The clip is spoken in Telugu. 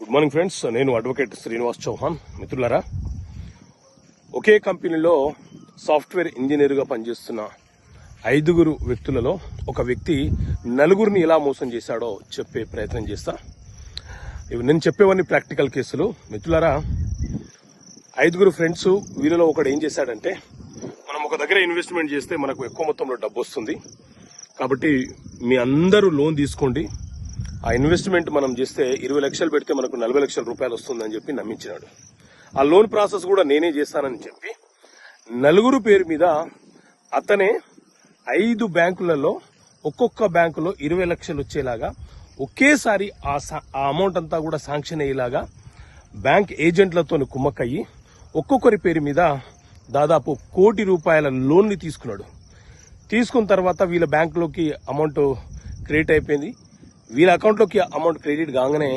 గుడ్ మార్నింగ్ ఫ్రెండ్స్, నేను అడ్వకేట్ శ్రీనివాస్ చౌహాన్. మిత్రులారా, ఒకే కంపెనీలో సాఫ్ట్వేర్ ఇంజనీర్గా పనిచేస్తున్న 5 వ్యక్తులలో ఒక వ్యక్తి 4 ఎలా మోసం చేశాడో చెప్పే ప్రయత్నం చేస్తా. నేను చెప్పేవన్నీ ప్రాక్టికల్ కేసులు. మిత్రులారా, 5 ఫ్రెండ్స్, వీరిలో ఒకడు ఏం చేశాడంటే, మనం ఒక దగ్గర ఇన్వెస్ట్మెంట్ చేస్తే మనకు ఎక్కువ మొత్తంలో డబ్బు వస్తుంది కాబట్టి మీ అందరూ లోన్ తీసుకోండి, ఆ ఇన్వెస్ట్మెంట్ మనం చేస్తే 20 లక్షలు పెడితే మనకు 40 లక్షల రూపాయలు వస్తుందని చెప్పి నమ్మించినాడు. ఆ లోన్ ప్రాసెస్ కూడా నేనే చేస్తానని చెప్పి 4 పేరు మీద అతనే 5 బ్యాంకులలో ఒక్కొక్క బ్యాంకులో 20 లక్షలు వచ్చేలాగా ఒకేసారి ఆ అమౌంట్ అంతా కూడా శాంక్షన్ అయ్యేలాగా బ్యాంక్ ఏజెంట్లతో కుమ్మక్కయ్యి ఒక్కొక్కరి పేరు మీద దాదాపు ₹1 కోటి లోన్ని తీసుకున్నాడు. తీసుకున్న తర్వాత వీళ్ళ బ్యాంకులోకి అమౌంట్ క్రెడిట్ అయిపోయింది. వీళ్ళ అకౌంట్లోకి అమౌంట్ క్రెడిట్ కాగానే